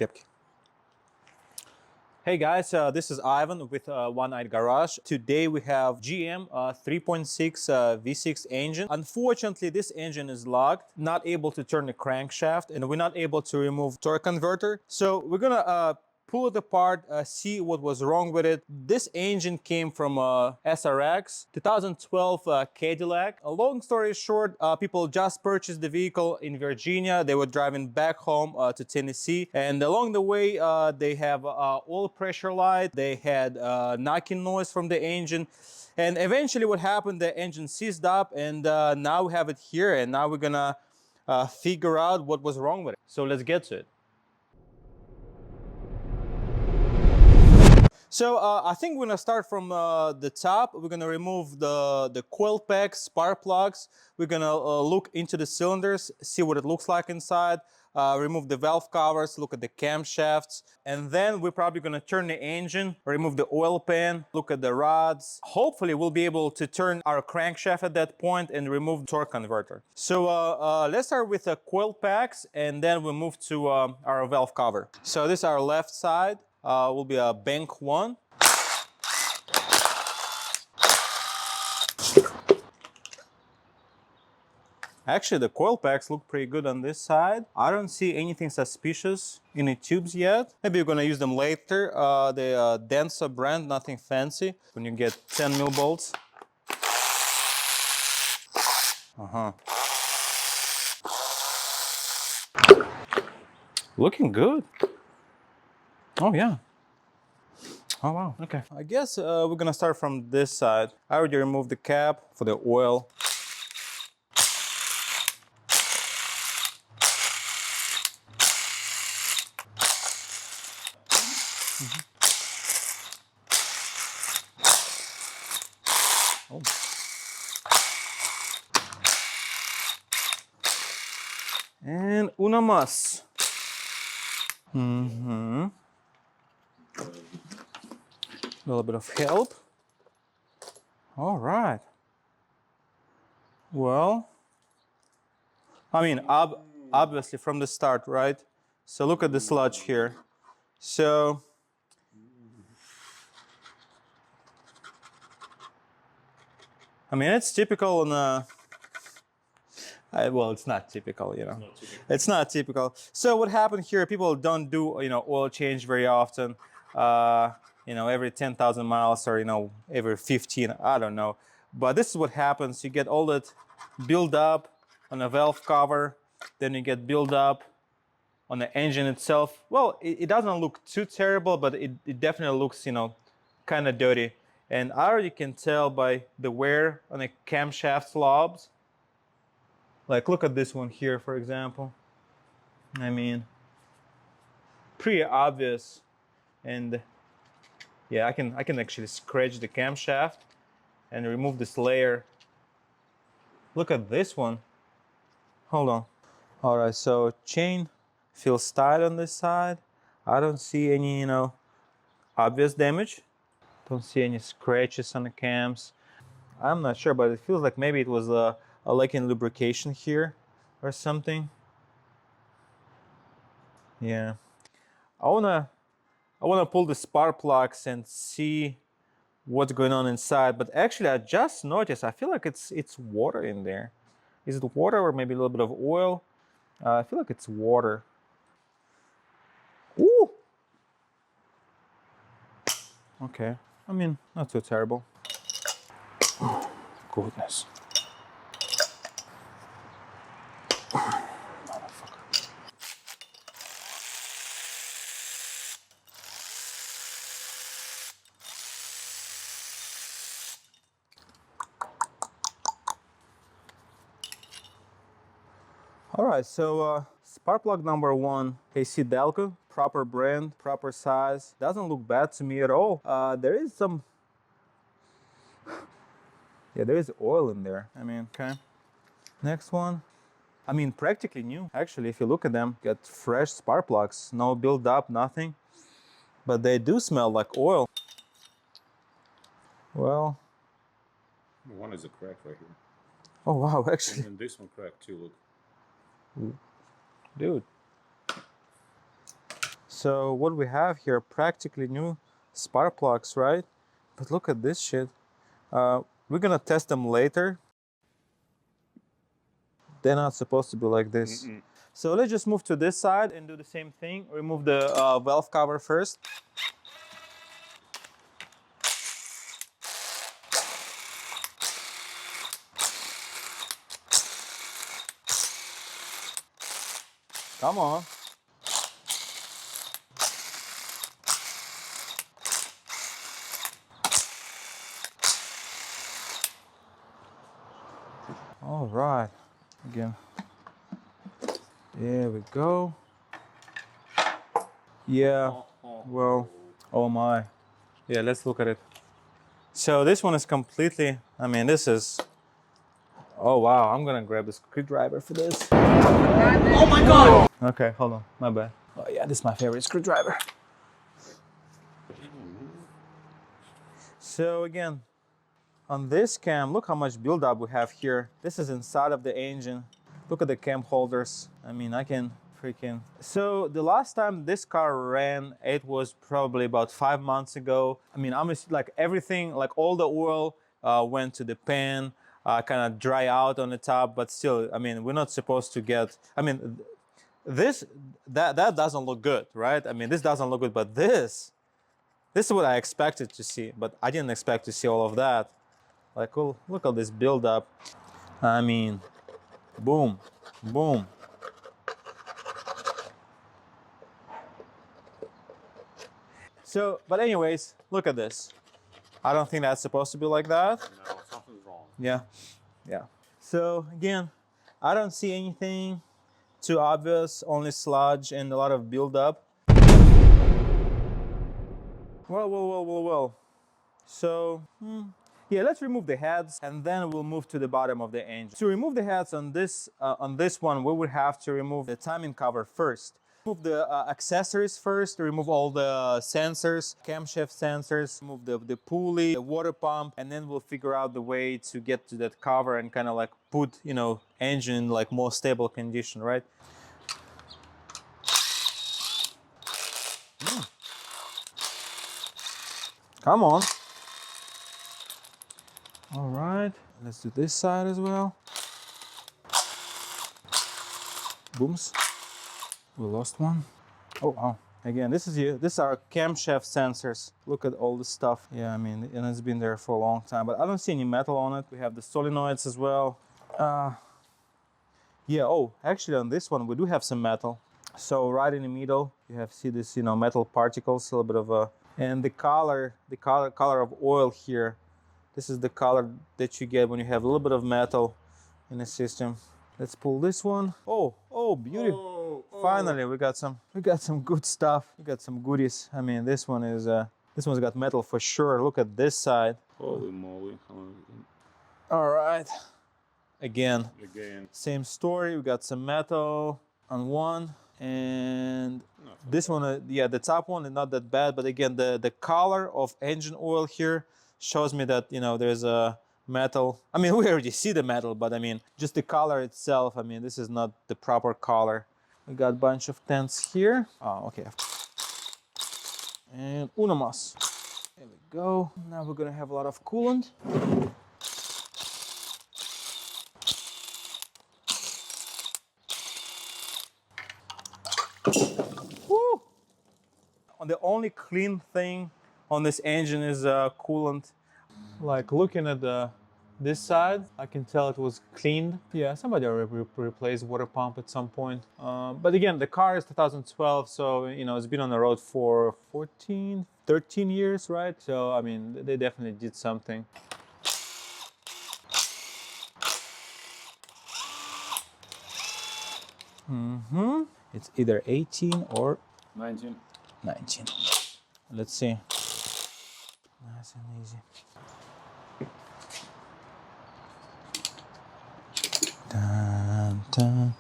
кепки. Hey guys, this is Ivan with One Eyed Garage. Today we have GM 3.6 V6 engine. Unfortunately, this engine is locked, not able to turn the crankshaft, and we're not able to remove torque converter. So we're gonna pull it apart, see what was wrong with it. This engine came from SRX 2012 Cadillac. A long story short, people just purchased the vehicle in Virginia. They were driving back home to Tennessee, and along the way they have oil pressure light. They had knocking noise from the engine, and eventually what happened, the engine seized up, and now we have it here, and now we're gonna figure out what was wrong with it. So let's get to it. So I think we're gonna start from the top. We're gonna remove the coil packs, spark plugs. We're gonna look into the cylinders, see what it looks like inside. Remove the valve covers, look at the camshafts, and then we're probably gonna turn the engine, remove the oil pan, look at the rods. Hopefully we'll be able to turn our crankshaft at that point and remove the torque converter. So let's start with the coil packs, and then we'll move to our valve cover. So this is our left side. Will be a bank 1. Actually, the coil packs look pretty good on this side. I don't see anything suspicious in the tubes yet. Maybe you're gonna use them later. The Denso brand, nothing fancy. When you get 10 mil bolts. Looking good. Oh yeah. Oh wow, okay. I guess we're gonna start from this side. I already removed the cap for the oil. Oh. And una más. A little bit of help. All right. Well, I mean, obviously from the start, right? So look at the sludge here. So, I mean, it's typical on a, well, it's not typical, you know. It's not typical. So what happened here, people don't do, you know, oil change very often. You know, every 10,000 miles or, you know, every 15, I don't know. But this is what happens. You get all that build up on a valve cover, then you get build up on the engine itself. Well, it doesn't look too terrible, but it definitely looks, you know, kind of dirty. And I already can tell by the wear on the camshaft slobs. Like, look at this one here, for example. I mean, pretty obvious. And yeah, I can actually scratch the camshaft and remove this layer. Look at this one. Hold on. All right, so chain feels tight on this side. I don't see any, you know, obvious damage. Don't see any scratches on the cams. I'm not sure, but it feels like maybe it was a leak in lubrication here or something. Yeah. I wanna pull the spark plugs and see what's going on inside, but actually I just noticed, I feel like it's water in there. Is it water or maybe a little bit of oil? I feel like it's water. Ooh! Okay, I mean, not too terrible. Goodness. All right, so spark plug number 1, AC Delco, proper brand, proper size. Doesn't look bad to me at all. There is some, yeah, there is oil in there. I mean, okay. Next one. I mean, practically new. Actually, if you look at them, got fresh spark plugs, no build up, nothing. But they do smell like oil. Well. One is a crack right here. Oh wow, actually. And this one cracked too, look. Dude. So what we have here, practically new spark plugs, right? But look at this shit. We're gonna test them later. They're not supposed to be like this. So let's just move to this side and do the same thing. Remove the valve cover first. Come on. All right. Again. There we go. Yeah. Well, oh my. Yeah, let's look at it. So this one is completely, I mean, this is, oh wow, I'm gonna grab the screwdriver for this. Oh my God! Okay, hold on, my bad. Oh yeah, this is my favorite screwdriver. So again, on this cam, look how much buildup we have here. This is inside of the engine. Look at the cam holders. I mean, I can freaking... So the last time this car ran, it was probably about 5 months ago. I mean, honestly, like everything, like all the oil went to the pan, kind of dry out on the top, but still, I mean, we're not supposed to get... I mean, that doesn't look good, right? I mean, this doesn't look good, but this is what I expected to see, but I didn't expect to see all of that. Like, oh, look at this buildup. I mean, boom, boom. So, but anyways, look at this. I don't think that's supposed to be like that. No, something's wrong. Yeah, yeah. So again, I don't see anything too obvious, only sludge and a lot of buildup. Well. So, yeah, let's remove the heads and then we'll move to the bottom of the engine. To remove the heads on this one, we would have to remove the timing cover first. Remove the accessories first, remove all the sensors, camshaft sensors, remove the pulley, the water pump, and then we'll figure out the way to get to that cover and kind of like put, you know, engine in like more stable condition, right? Come on. All right, let's do this side as well. Booms. We lost one. Oh, wow. Again, this is our camshaft sensors. Look at all this stuff. Yeah, I mean, and it's been there for a long time, but I don't see any metal on it. We have the solenoids as well. Yeah, oh, actually on this one, we do have some metal. So right in the middle, you have, see this, you know, metal particles, a little bit of a, and the color of oil here. This is the color that you get when you have a little bit of metal in the system. Let's pull this one. Oh, beauty. Finally, we got some good stuff. We got some goodies. I mean, this one's got metal for sure. Look at this side. Holy moly. All right. Again, same story. We got some metal on one, and this one, yeah, the top one is not that bad, but again, the color of engine oil here shows me that, you know, there's a metal. I mean, we already see the metal, but I mean, just the color itself, I mean, this is not the proper color. We got a bunch of tents here. Oh, okay. And uno más. There we go. Now we're gonna have a lot of coolant. Woo! The only clean thing on this engine is coolant. Like looking at this side, I can tell it was cleaned. Yeah, somebody replaced water pump at some point. But again, the car is 2012, so you know it's been on the road for 13 years, right? So I mean, they definitely did something. It's either 18 or 19. 19. Let's see. Nice and easy. Dun, dun,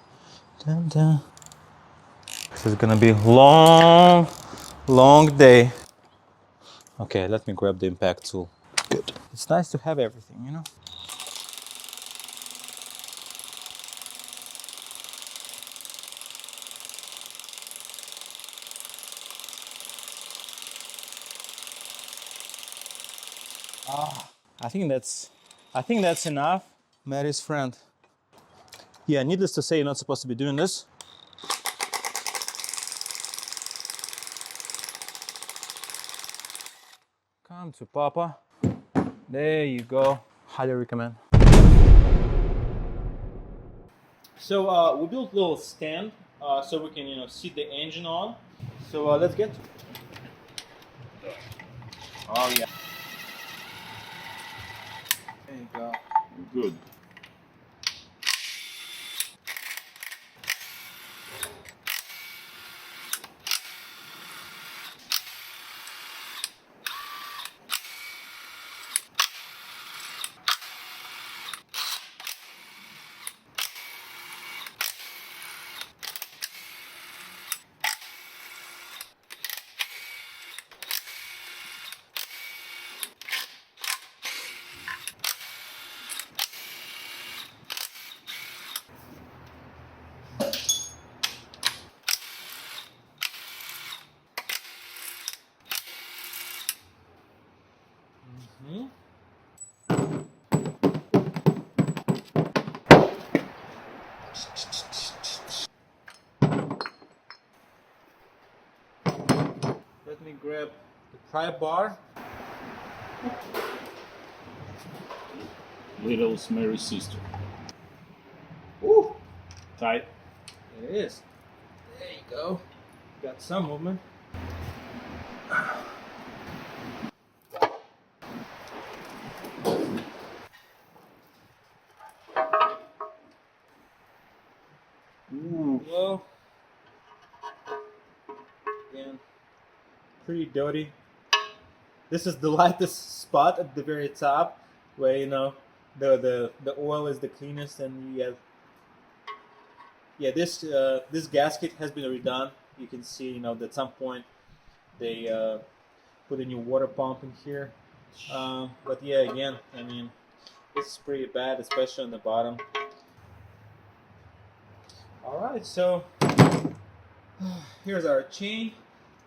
dun, dun. This is gonna be a long day. Okay, let me grab the impact tool. Good. It's nice to have everything, you know? I think that's enough. Mary's friend. Yeah, needless to say, you're not supposed to be doing this. Come to Papa. There you go. Highly recommend. So we built a little stand so we can, seat the engine on. So let's get. Oh yeah. There you go. Good. Hmm? Let me grab the pry bar. Little Mary sister. Ooh, Tight. it is. There you go. Got some movement. Ooh. Well, again, pretty dirty. This is the lightest spot at the very top, where the oil is the cleanest, and you have this gasket has been redone. You can see that at some point they put a new water pump in here. But yeah, again, I mean, this is pretty bad, especially on the bottom. All right, so here's our chain,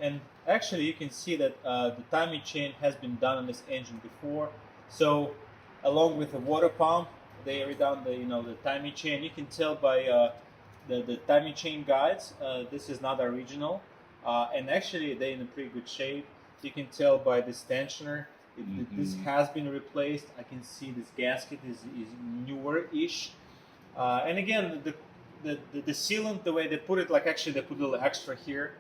and actually you can see that the timing chain has been done on this engine before. So along with the water pump, they redone the timing chain. You can tell by the timing chain guides. This is not original, and actually they're in a pretty good shape. You can tell by this tensioner. This has been replaced. I can see this gasket is newer-ish, and again the sealant, the way they put it, like actually they put a little extra here,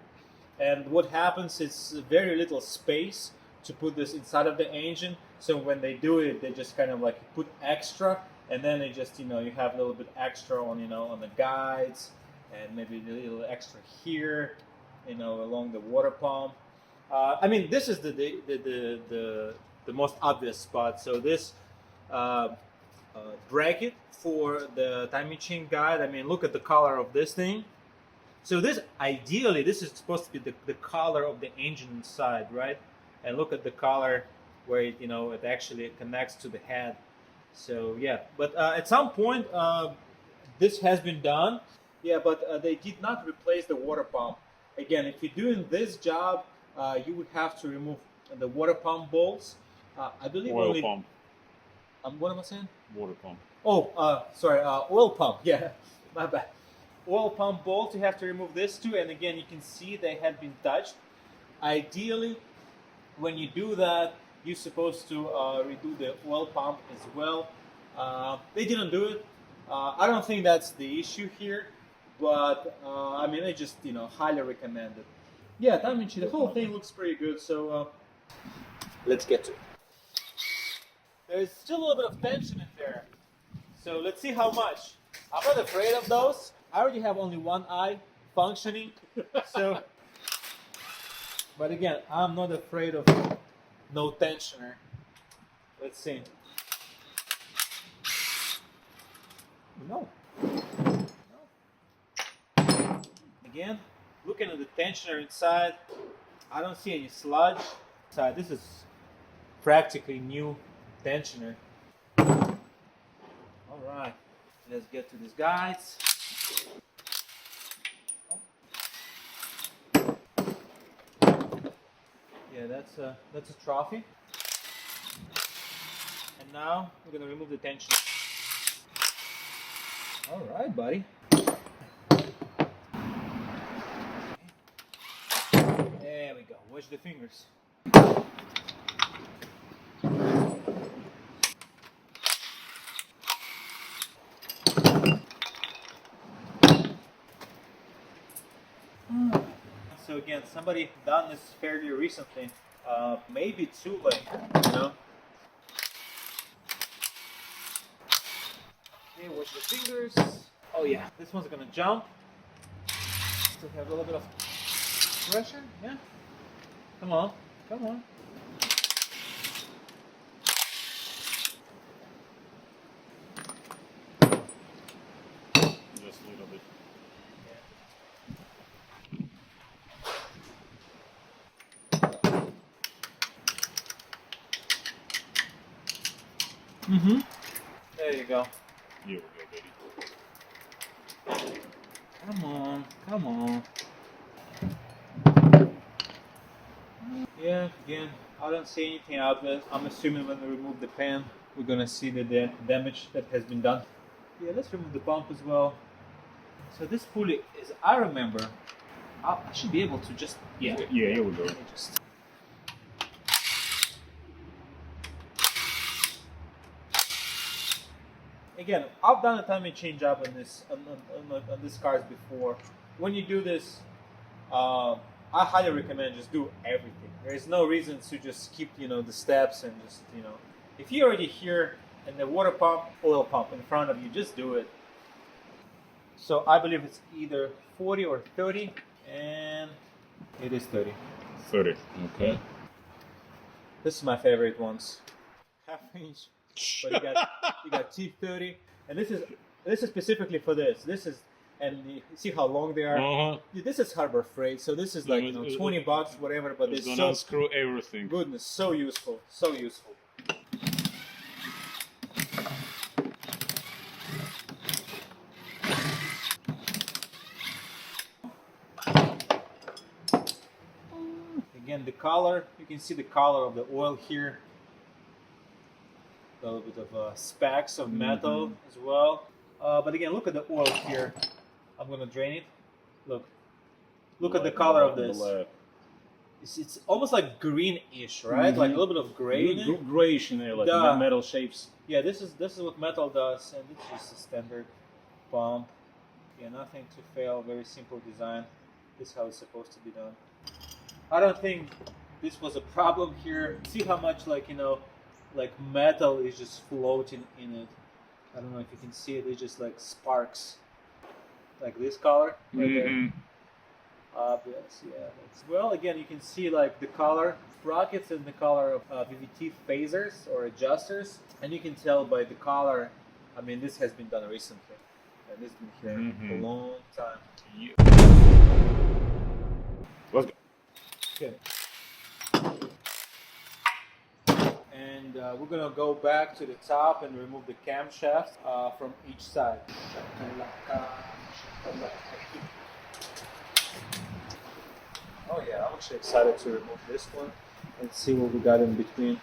and what happens is very little space to put this inside of the engine. So when they do it, they just kind of like put extra, and then they just you have a little bit extra on on the guides, and maybe a little extra here, along the water pump. I mean, this is the most obvious spot. So this bracket for the timing chain guide. I mean, look at the color of this thing. So ideally, this is supposed to be the color of the engine inside, right? And look at the color where it actually connects to the head. So yeah, but at some point this has been done. Yeah, but they did not replace the water pump. Again, if you're doing this job, you would have to remove the water pump bolts. I believe Oil only. pump. What am I saying? Water pump. Oh, sorry, oil pump. Yeah, my bad. Oil pump bolts, you have to remove this too. And again, you can see they had been touched. Ideally, when you do that, you're supposed to redo the oil pump as well. They didn't do it. I don't think that's the issue here, but I mean, I just highly recommend it. Yeah, I mean, the whole thing looks pretty good. So let's get to it. There's still a little bit of tension in there, so let's see how much. I'm not afraid of those. I already have only one eye functioning, so. But again, I'm not afraid of no tensioner. Let's see. No. Again, looking at the tensioner inside, I don't see any sludge. This is practically new tensioner. All right, let's get to these guides. Yeah, that's a trophy. now we're gonna remove the tension. All right, buddy. There we go. Watch the fingers. So again, somebody done this fairly recently. Maybe too late, you know. Okay, watch the fingers. Oh yeah, this one's gonna jump. So have a little bit of pressure. Yeah. Come on, come on. Just a little bit. Mm-hmm. There you go. Here we go, baby. Come on, come on. Yeah, again, I don't see anything obvious. I'm assuming when we remove the pan, we're gonna see the damage that has been done. Yeah, let's remove the pump as well. So this pulley is, I remember, I should be able to just, Yeah, here we go. just. Again, I've done a timing change up on this on these cars before. When you do this, I highly recommend just do everything. There is no reason to just skip, you know, the steps and just, you know, if you're already here and the water pump, oil pump in front of you, just do it. So I believe it's either 40 or 30, and it is 30. 30. Okay. This is my favorite ones. Half inch. But you got T30, and this is specifically for this. This is, and you see how long they are. Uh-huh. This is Harbor Freight, so this is like, you know, $20, whatever. But It's it's gonna so unscrew everything. goodness, so useful, so useful. Again, the color, you can see the color of the oil here. A little bit of specks of metal as well. But again, look at the oil here. I'm gonna drain it. Look at the color of this. It's almost like greenish, right? Like a little bit of gray in it. Grayish in there, like metal shapes. Yeah, this is what metal does, and it's just a standard pump. Yeah, nothing to fail. Very simple design. This is how it's supposed to be done. I don't think this was a problem here. See how much, like, you know, like metal is just floating in it. I don't know if you can see it. It's just like sparks, like this color right there. Obvious, yeah. Well, again, you can see like the color sprockets and the color of VVT phasers or adjusters, and you can tell by the color. I mean, this has been done recently, and this has been here for a long time. Yeah. Let's go. Okay. And we're gonna go back to the top and remove the camshaft from each side. Oh yeah, I'm actually excited to remove this one and see what we got in between.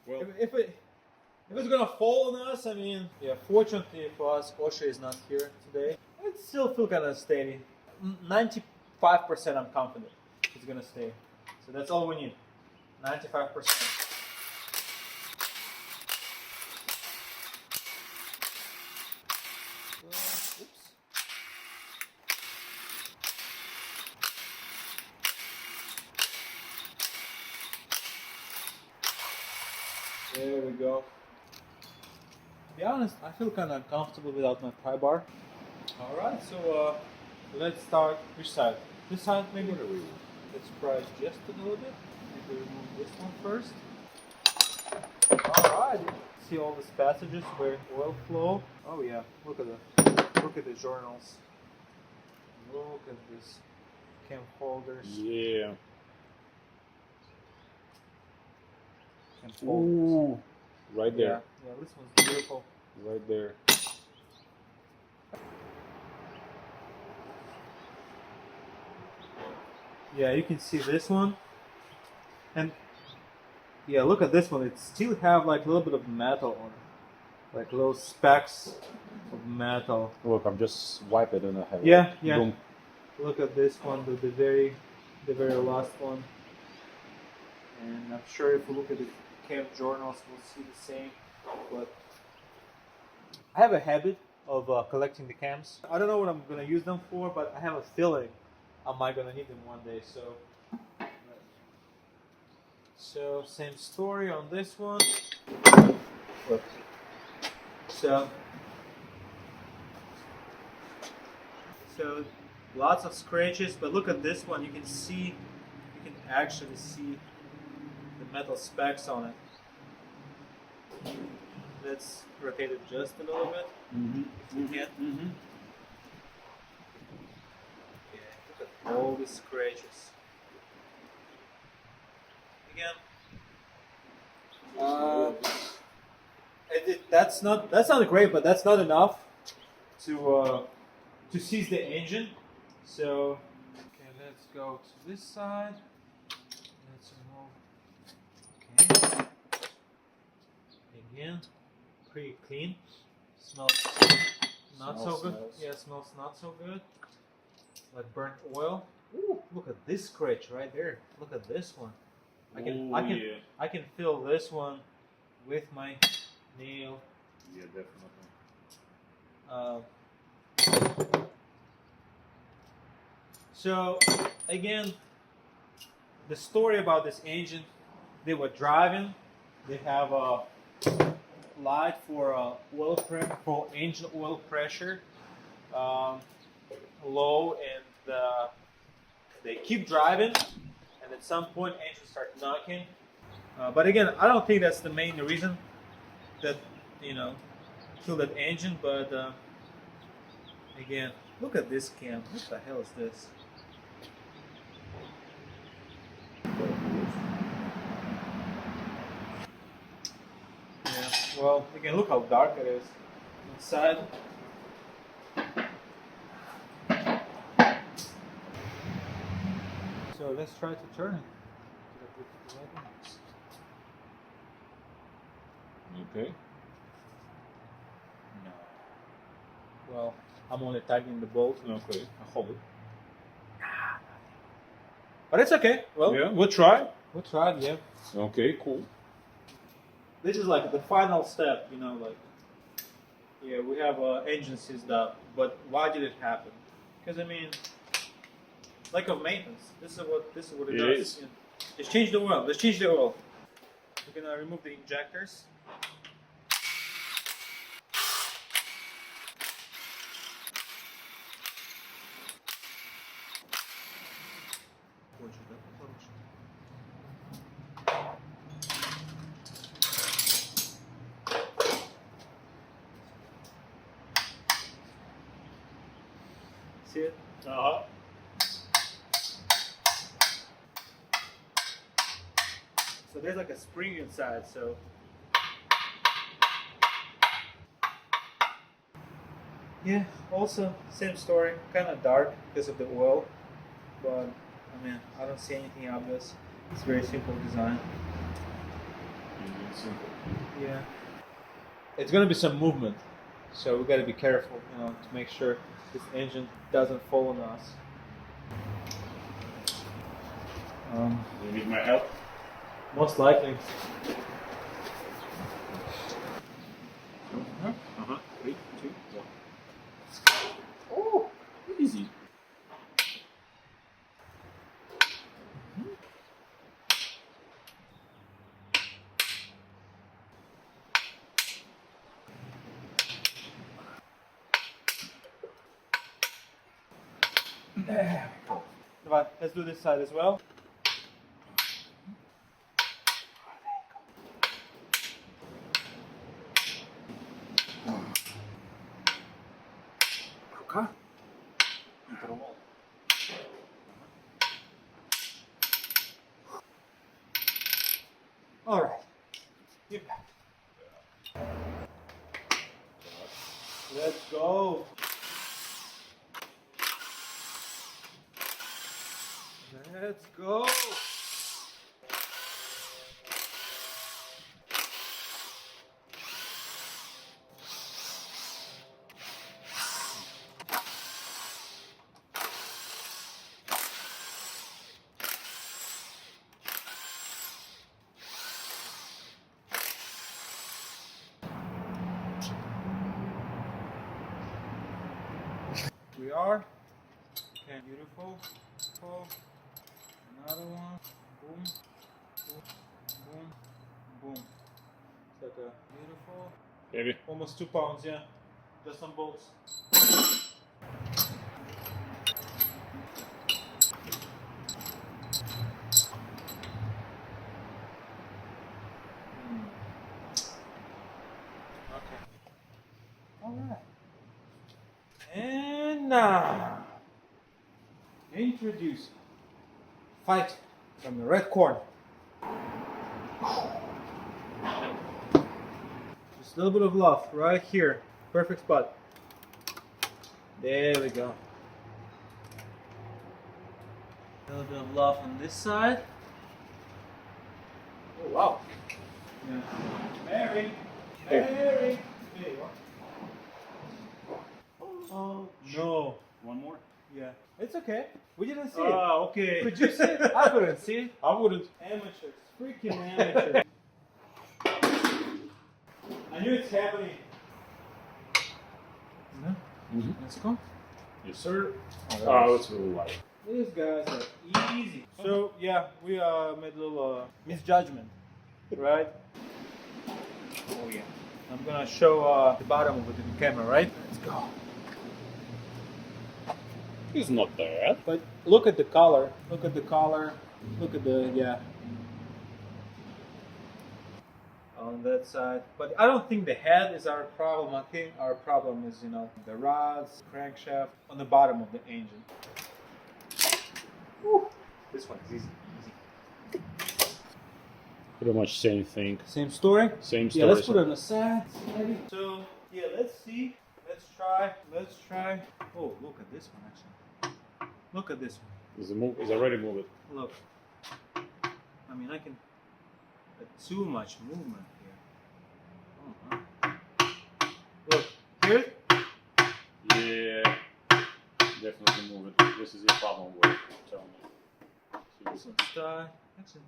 Well, if it's gonna fall on us, I mean, yeah. Fortunately for us, Osher is not here today. It still feel kind of steady. 95% I'm confident it's gonna stay. So that's all we need. 95%. Oops. There we go. To be honest, I feel kind of uncomfortable without my pry bar. Alright, so let's start which side? This side maybe? Let's pry just a little bit. Maybe remove this one first. Alright, see all these passages where oil flow? Oh yeah, look at the journals. Look at these cam holders. Yeah. Cam holders. Ooh. Right there. Yeah, this one's beautiful. Right there. Yeah, you can see this one. And yeah, look at this one. It still have like a little bit of metal on it. Like little specks of metal. Look, I'm just wipe it and I have Yeah, yeah. Boom. Look at this one, the very last one. And I'm sure if we look at the cam journals, we'll see the same. But I have a habit of collecting the cams. I don't know what I'm gonna use them for, but I have a feeling I might gonna need them one day. So same story on this one. Look. So lots of scratches, but look at this one. You can actually see the metal specks on it. Let's rotate it just a little bit. If we can. Yeah, look at all the scratches. Again. That's not great, but that's not enough to seize the engine. So okay, let's go to this side. Let's remove. Okay. Again, pretty clean. Smells not so good. Smells. Yeah, smells not so good. Like burnt oil. Ooh, look at this scratch right there. Look at this one. I can feel this one with my nail. Yeah, definitely. So again, the story about this engine, they were driving. They have a light for for engine oil pressure low, and they keep driving, and at some point engine starts knocking. But again, I don't think that's the main reason that killed that engine. But again, look at this cam. What the hell is this? Yeah. Well, again, look how dark it is inside. So let's try to turn it. Okay. No. Well, I'm only tightening the bolt. Okay. I hold it. But it's okay. Well, Yeah, we'll try. we'll try it, yeah. Okay, cool. This is like the final step, yeah, we have engine seized up, but why did it happen? Because I mean, lack of maintenance. This is what it does. is. Yeah. Let's change the oil. Let's change the oil. We're gonna remove the injectors. See it? Uh-huh. So there's like a spring inside, so yeah, also same story, kind of dark because of the oil, but I mean, I don't see anything obvious. It's very simple design. Yeah. It's gonna be some movement, so we gotta be careful, to make sure this engine doesn't fall on us. You need my help? Most likely. Uh-huh. 3, 2, 1. Oh, Easy. there we go. Right, let's do this side as well. Рука. Интервал. All right. Get back. Let's go. Let's go. We are. Okay, beautiful. Beautiful. Another one. Boom. Boom. Boom. Boom. It's like a beautiful. Heavy. Almost 2 pounds, yeah. Just some bolts. Okay. All right. And now, introduce fight from the red corner. Just a little bit of love right here. Perfect spot. There we go. A little bit of love on this side. Oh wow. Yeah. Mary. Mary. There you are. Oh no. One more? Yeah. It's okay. We didn't see it. Ah, okay. Could you see it? I couldn't see it. I wouldn't. Amateurs. Freaking amateurs. I knew it's happening. Let's go. Yes, sir. Oh, it's really light. These guys are easy. So yeah, we made a little misjudgment, right? Oh yeah. I'm gonna show the bottom of it to the camera, right? Let's go. It's not bad. But look at the color. Look at the color. Look at the on that side. But I don't think the head is our problem. I think our problem is, the rods, crankshaft on the bottom of the engine. Whew. This one is easy. Pretty much same thing. Same story? Same Yeah, story. let's put it on the side. Maybe. So, yeah, let's see. Let's try. Oh, look at this one actually. Look at this one. It's already moved. Look. I mean, I can. Too much movement here. Look, hear it? Yeah. Definitely move it. This is your problem with it. Tell me. Let's try. Excellent.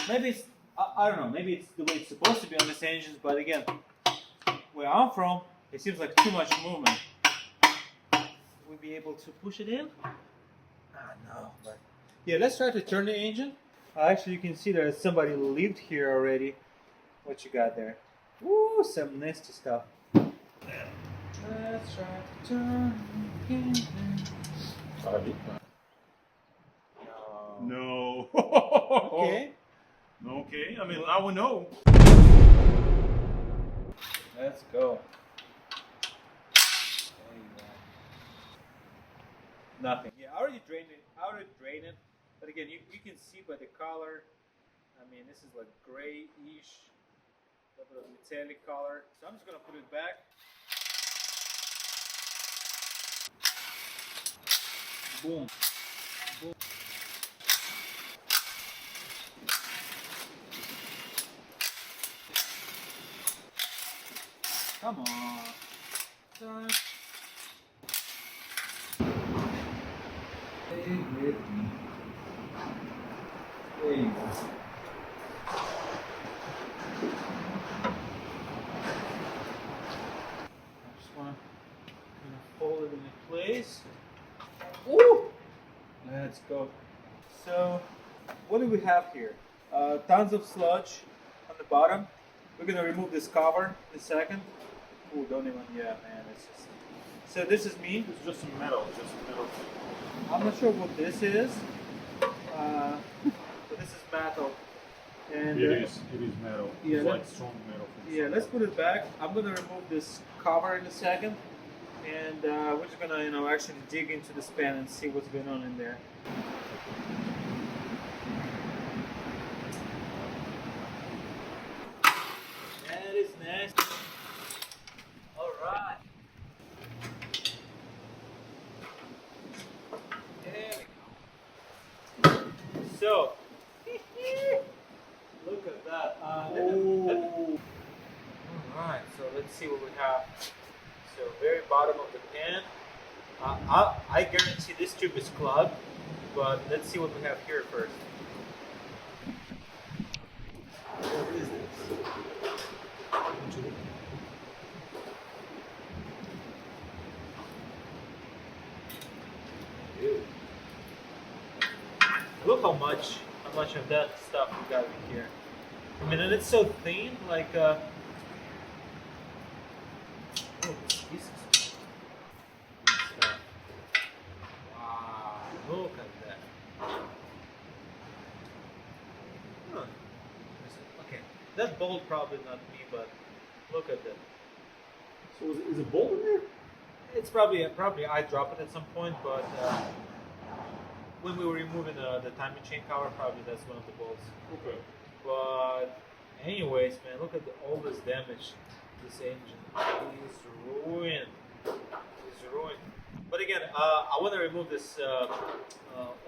Maybe it's, I don't know, maybe it's the way it's supposed to be on these engines, but again, where I'm from, it seems like too much movement. Will we be able to push it in? No, but yeah, let's try to turn the engine. Actually, you can see there's somebody lived here already. What you got there? Ooh, some nasty stuff. Let's try to turn the engine. No. Okay. Okay. I mean, I will know. Let's go. There you go. Nothing. Yeah, I already drained it. But again, you can see by the color. I mean, this is like grayish, a little bit of metallic color. So I'm just gonna put it back. Boom. Boom. Come on. Start. Stay with me. There you go. I just want to fold it into place. Woo! Let's go. So, what do we have here? Tons of sludge on the bottom. We're gonna remove this cover in a second. Oh, don't even. Yeah, man. It's just. So this is me. It's just some metal. I'm not sure what this is, but this is metal. And It is metal. Yeah, It's like strong metal. yeah, let's put it back. I'm gonna remove this cover in a second. and we're just gonna, actually dig into the span and see what's going on in there. That is nasty. All right. There we go. So, look at that. All right. So let's see what we have. So very bottom of the pan. I guarantee this tube is clogged, but let's see what we have here first. What is this? Ew. Look how much of that stuff we got in here. I mean, and it's so thin, like oh, Jesus. Wow, look at that. Huh. Okay, that bolt probably not me, but look at that. So is a bolt in there? It's probably I dropped it at some point, but when we were removing the timing chain cover, probably that's one of the bolts. Okay. But anyways, man, look at all this damage. This engine is ruined. It's ruined. But again, I want to remove this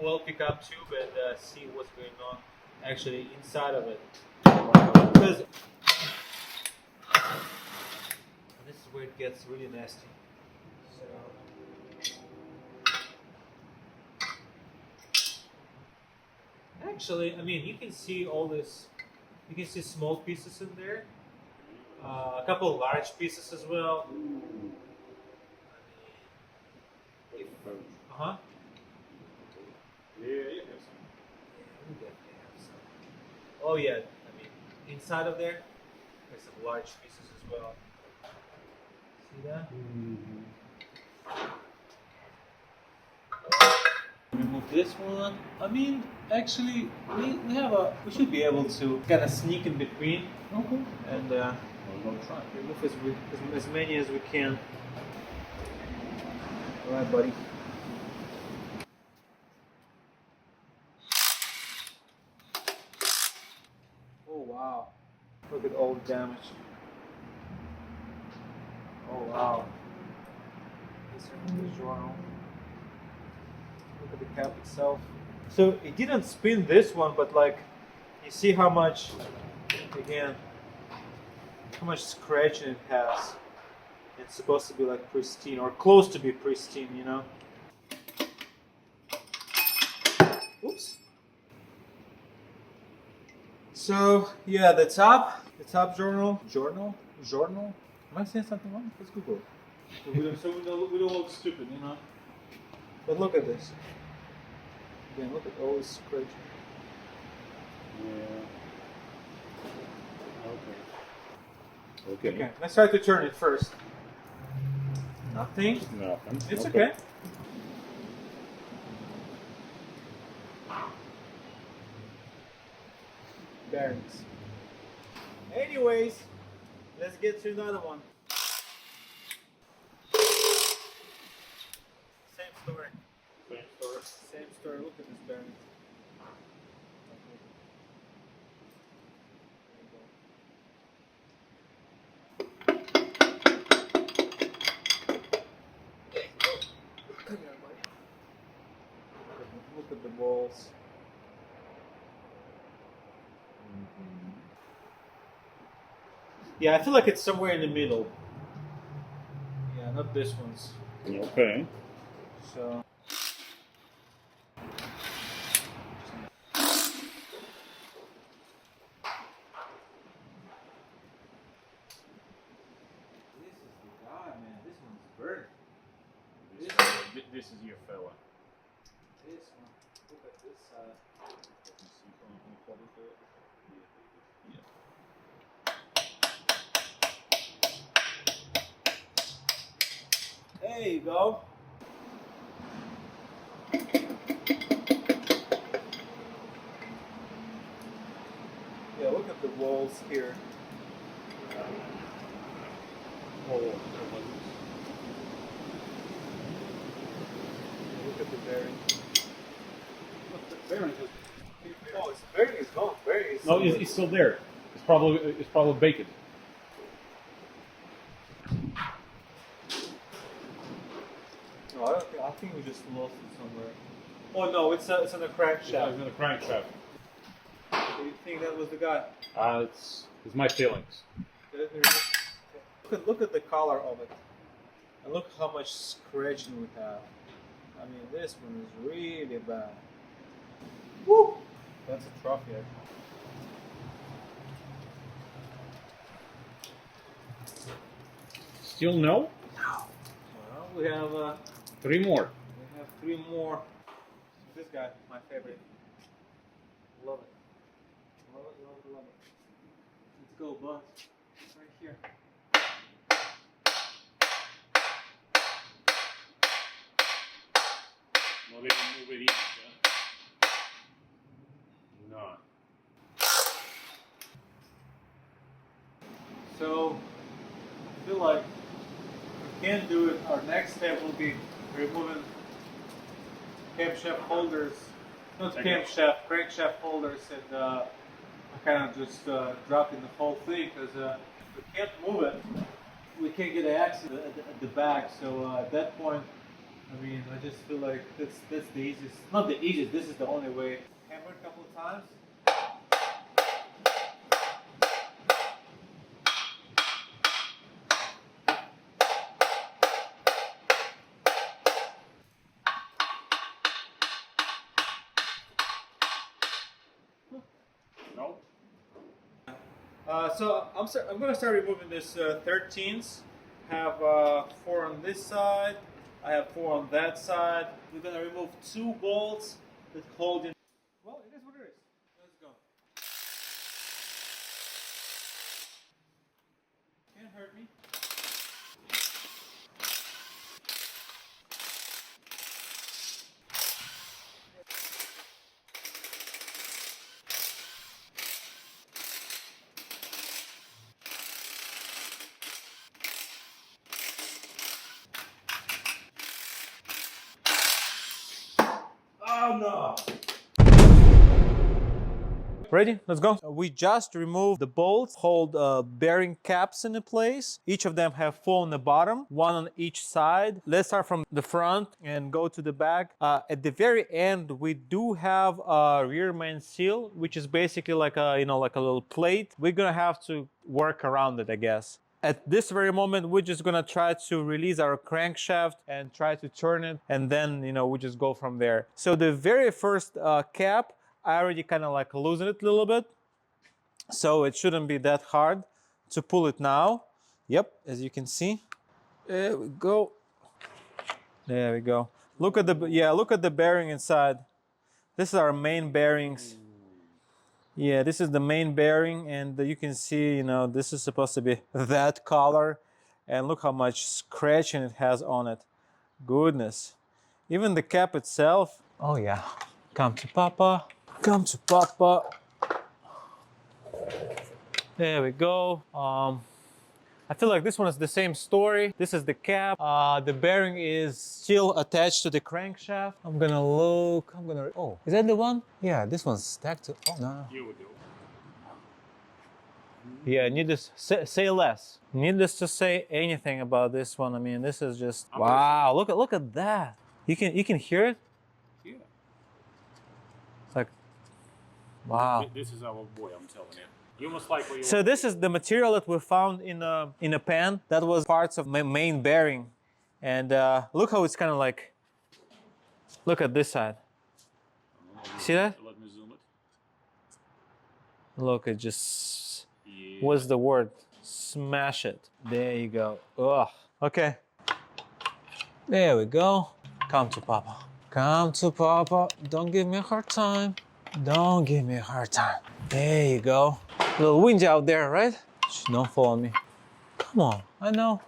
oil pickup tube and see what's going on actually inside of it. Because this is where it gets really nasty. So actually, I mean, you can see all this. You can see small pieces in there. A couple of large pieces as well. Uh-huh. Yeah, you have some. Yeah, we definitely have some. Oh yeah, I mean, inside of there, there's some large pieces as well. See that? Remove this one. I mean, actually, we should be able to kind of sneak in between. Okay. And We'll try. remove as many as we can. All right, buddy. Oh wow! Look at all the damage. Oh wow! This is journal. Look at the cap itself. So it didn't spin this one, but like, you see how much, again, how much scratching it has. It's supposed to be like pristine, or close to be pristine, you know? Oops. So yeah, the top journal. Am I saying something wrong? Let's Google it. We don't look stupid, you know? But look at this. Again, look at all this scratching. Yeah. Okay. Okay, let's try to turn it first. Nothing. Nothing. It's okay. Bearings. Anyways, let's get to another one. Same story. Same story. Same story. Look at this bearing. Come here, buddy. Look at the balls. Yeah, I feel like it's somewhere in the middle. Yeah, not this one's. Okay. So. This is the guy, man. This one's burnt. This is your fella. This one. Look at this side. There you go. Yeah, look at the walls here. at the bearing. Look, the bearing is. Oh, it's bearing is gone. Bearing is No, it's still there. It's probably baked. No, I think we just lost it somewhere. Oh no, it's in the crankshaft. It's in the crankshaft. Do you think that was the guy? It's my feelings. Look at the color of it, and look how much scratching we have. I mean, this one is really bad. Woo! That's a trophy. Still no? Well, we have 3 more. we have 3 more. This guy, my favorite. Love it. Love it, love it, love it. Let's go, bud. Right here. Not even move it in. No. So, I feel like we can't do it. Our next step will be removing camshaft holders, not camshaft, crankshaft holders, and kind of just dropping the whole thing because we can't move it. We can't get an accident at the back. So at that point, I mean, I just feel like that's the easiest. Not the easiest. This is the only way. Hammer a couple of times. No? So I'm going to start removing this 13s. Have 4 on this side. I have 4 on that side. We're going to remove 2 bolts that hold in. Well, it is what it is. Let's go. Can't hurt me. Oh no! Ready? Let's go. We just removed the bolts, hold bearing caps in place. Each of them have 4 on the bottom, 1 on each side. Let's start from the front and go to the back. At the very end, we do have a rear main seal, which is basically like a, like a little plate. We're gonna have to work around it, I guess. At this very moment, we're just gonna try to release our crankshaft and try to turn it, and then, we just go from there. So the very first cap, I already kind of like loosened it a little bit, so it shouldn't be that hard to pull it now. Yep, as you can see. There we go. There we go. Look at the bearing inside. This is our main bearings. Yeah, this is the main bearing, and you can see, this is supposed to be that color, and look how much scratching it has on it. Goodness. Even the cap itself. Oh yeah. Come to Papa. Come to Papa. There we go. I feel like this one is the same story. This is the cap. The bearing is still attached to the crankshaft. I'm gonna look. Oh, is that the one? Yeah, this one's stacked to. Oh no. You would do. Yeah, needless say less. Needless to say anything about this one. I mean, this is just wow. Look at that. You can hear it. Yeah. It's like wow. This is our boy, I'm telling you. You must like what you So this is the material that we found in a pan. That was parts of my main bearing, and look how it's kind of like. Look at this side. See that? Let me zoom it. Look, it just. Yeah. What's the word? Smash it. There you go. Ugh. Okay. There we go. Come to Papa. Come to Papa. Don't give me a hard time. Don't give me a hard time. There you go. A little windy out there, right? Shh, don't fall on me. Come on. I know.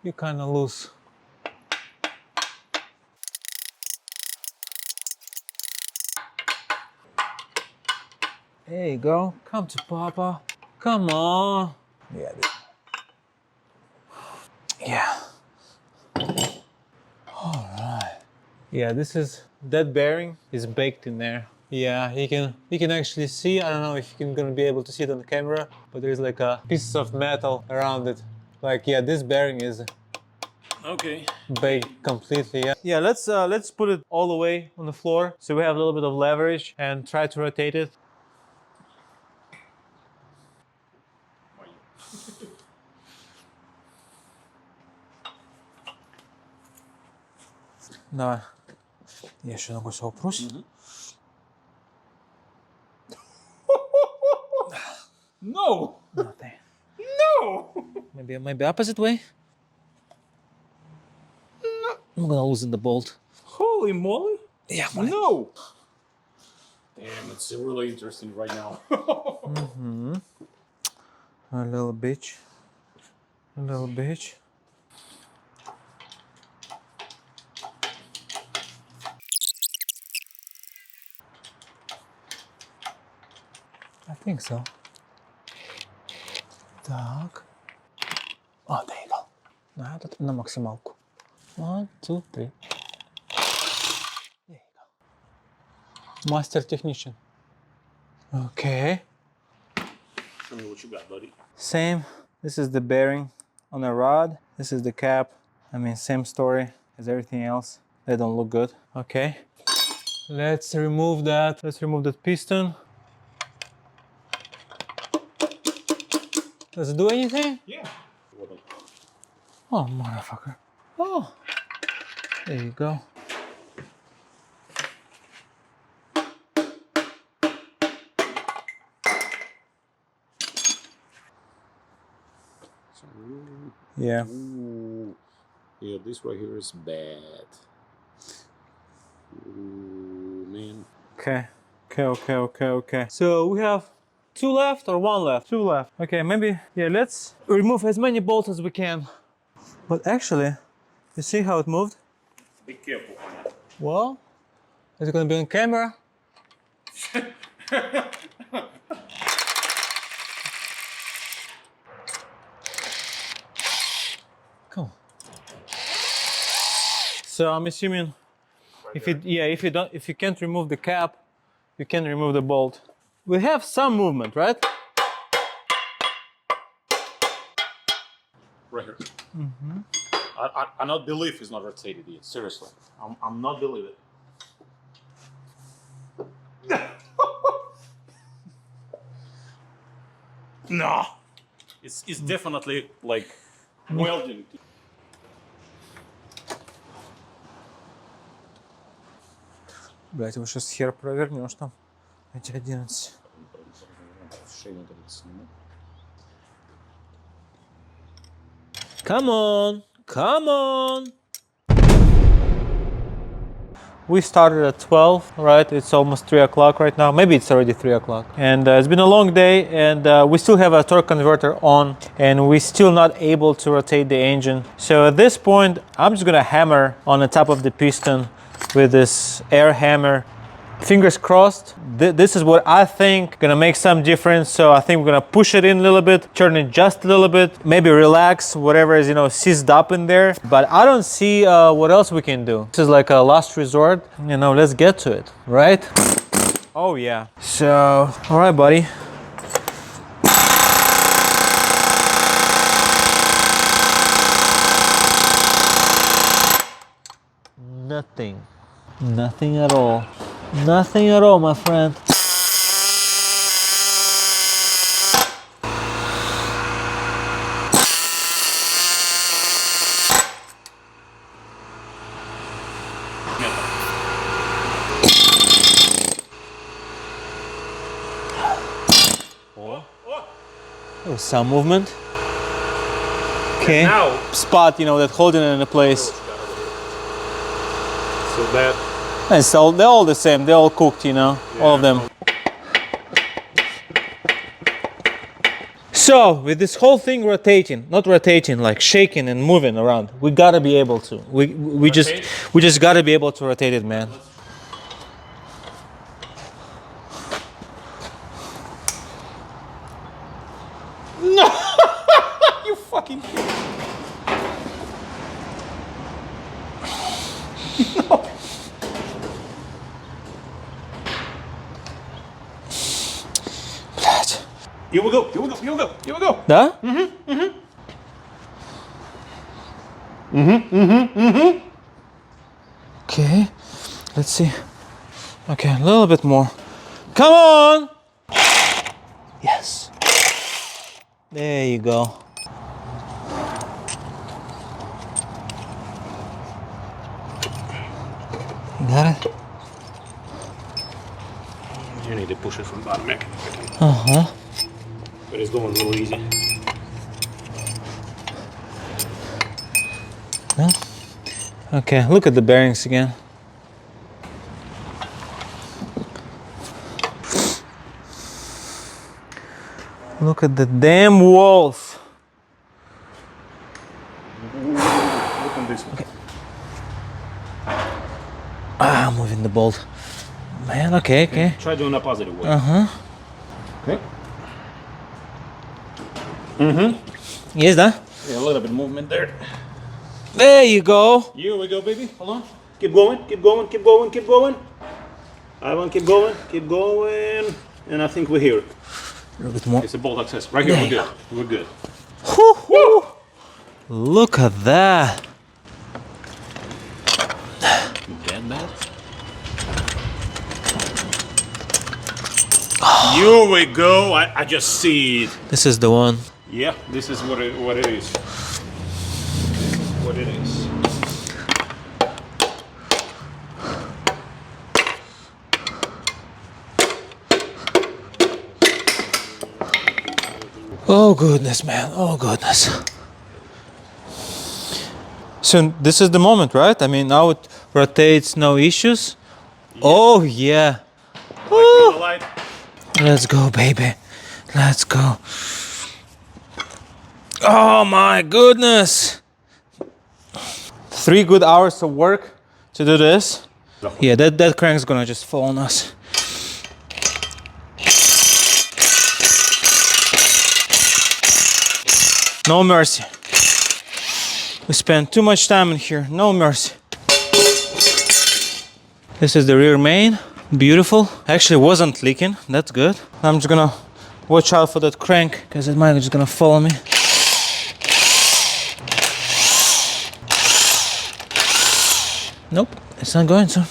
You're kind of loose. There you go. Come to Papa. Come on. Yeah. Yeah. All right. Yeah, this is, that bearing is baked in there. Yeah, you can actually see, I don't know if you can gonna be able to see it on the camera, but there's like a piece of metal around it. Like, yeah, this bearing is Okay. baked completely. Yeah. Yeah, let's put it all the way on the floor so we have a little bit of leverage and try to rotate it. Давай. Я еще ногой сюда упрусь. No! Nothing. No! Maybe opposite way? No. I'm gonna loosen the bolt. Holy moly! Yeah, No! Damn, it's really interesting right now. A little bitch. A little bitch. I think so. Так. Oh, there you go. На максималку. 1, 2, 3. There you go. Master technician. Okay. Show me what you got, buddy. Same. This is the bearing on a rod. This is the cap. I mean, same story as everything else. They don't look good. Okay. Let's remove that. Let's remove that piston. Does it do anything? Yeah. Oh, motherfucker. Oh. There you go. Yeah. Ooh. Yeah, this right here is bad. Ooh, man. Okay. Okay. So we have 2 left or 1 left? 2 left. Okay, maybe, yeah, let's remove as many bolts as we can. But actually, you see how it moved? Be careful on that. Well, is it gonna be on camera? Come on. So I'm assuming if you can't remove the cap, you can remove the bolt. We have some movement, right? Right here. I not believe it's not rotated yet. Seriously, I'm not believe it. No, it's definitely like welding. Блять, его сейчас хер провернешь там. Эти 11. Come on, come on. We started at 12, right? It's almost 3 o'clock right now. Maybe it's already 3 o'clock. And it's been a long day, and we still have a torque converter on, and we're still not able to rotate the engine. So at this point, I'm just gonna hammer on the top of the piston with this air hammer. Fingers crossed. This is what I think gonna make some difference. So I think we're gonna push it in a little bit, turn it just a little bit, maybe relax whatever is, seized up in there. But I don't see what else we can do. This is like a last resort. Let's get to it, right? Oh yeah. So, all right, buddy. Nothing. Nothing at all. Nothing at all, my friend. Oh, some movement. Okay. Now, spot, that holding it in place. so that. And so they're all the same. They're all cooked, all of them. So with this whole thing rotating, not rotating, like shaking and moving around, we gotta be able to. We just gotta be able to rotate it, man. No, you fucking. No. Here we go. Here we go. Here we go. Here we go. Да? Okay, let's see. Okay, a little bit more. Come on! Yes. There you go. You got it? You need to push it from bottom back. Uh-huh. But it's going a little easy. No? Okay, look at the bearings again. Look at the damn walls. Look on this one. Okay. Ah, moving the bolt. Man, okay, okay. Try doing a positive way. Uh-huh. Okay. Yes, da? Yeah, a little bit of movement there. There you go. Here we go, baby. Hold on. Keep going, keep going, keep going, keep going. I want keep going, keep going. And I think we're here. A little bit more. It's a bolt access. Right here, we're good. We're good. Woo-hoo. Look at that. That bad? Here we go. I just see it. This is the one. Yeah, this is what it is. This is what it is. Oh goodness, man. Oh goodness. So this is the moment, right? I mean, now it rotates, no issues. Yeah. Oh yeah. Woo. Let's go, baby. Let's go. Oh my goodness. 3 good hours of work to do this. Yeah, that crank's gonna just fall on us. No mercy. We spent too much time in here. No mercy. This is the rear main. Beautiful. Actually wasn't leaking. That's good. I'm just gonna watch out for that crank because it might just gonna follow me. Nope, it's not going to.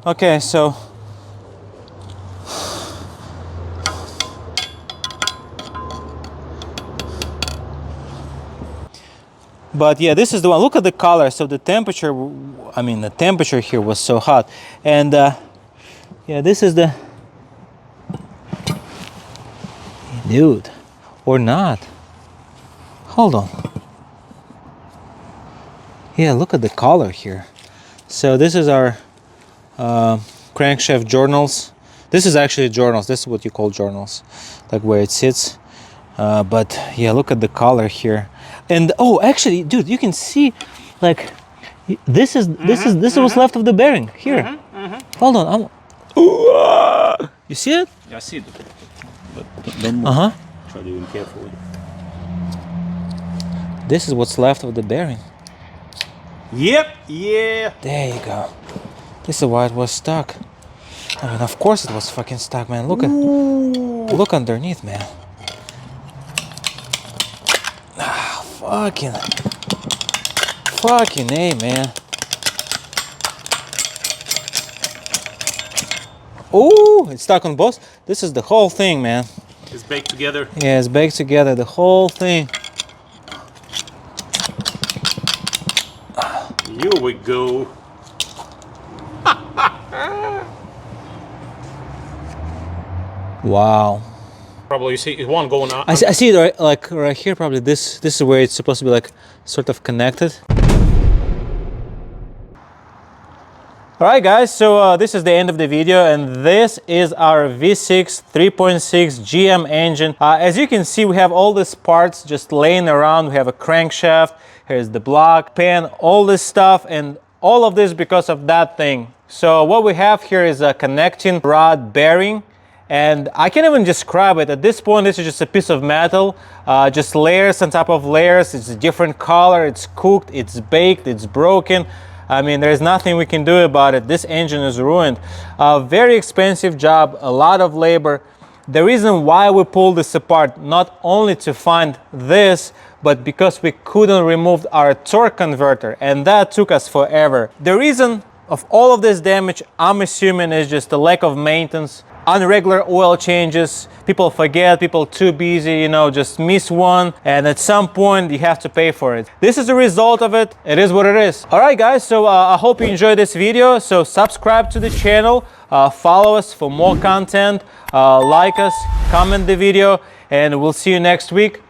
Okay, so but yeah, this is the one. Look at the color. So the temperature, I mean, the temperature here was so hot. And yeah, this is the, dude, or not. Hold on. Yeah, look at the color here. So this is our crankshaft journals. This is actually journals. This is what you call journals, like where it sits. But yeah, look at the color here. And oh, actually, dude, you can see, like, this is what's left of the bearing here. Hold on, you see it? Yeah, I see it. But don't move. Try doing carefully. This is what's left of the bearing. Yep. Yeah. There you go. This is why it was stuck. I mean, of course it was fucking stuck, man. Look look underneath, man. Fucking A, man. Oh, it's stuck on both. This is the whole thing, man. It's baked together. Yeah, it's baked together, the whole thing. Here we go. Wow. Probably you see one going on. I see it right here. Probably this is where it's supposed to be like sort of connected. All right, guys. So this is the end of the video, and this is our V6 3.6 GM engine. As you can see, we have all these parts just laying around. We have a crankshaft. Here's the block, pin, all this stuff, and all of this because of that thing. So what we have here is a connecting rod bearing. And I can't even describe it. At this point, this is just a piece of metal, just layers on top of layers. It's a different color, it's cooked, it's baked, it's broken. I mean, there's nothing we can do about it. This engine is ruined. A very expensive job, a lot of labor. The reason why we pulled this apart, not only to find this, but because we couldn't remove our torque converter, and that took us forever. The reason of all of this damage, I'm assuming, is just the lack of maintenance, irregular oil changes. People forget, people too busy, you know, just miss one, and at some point you have to pay for it. This is the result of it. It is what it is. All right, guys, so I hope you enjoyed this video. So subscribe to the channel, follow us for more content, like us, comment the video, and we'll see you next week.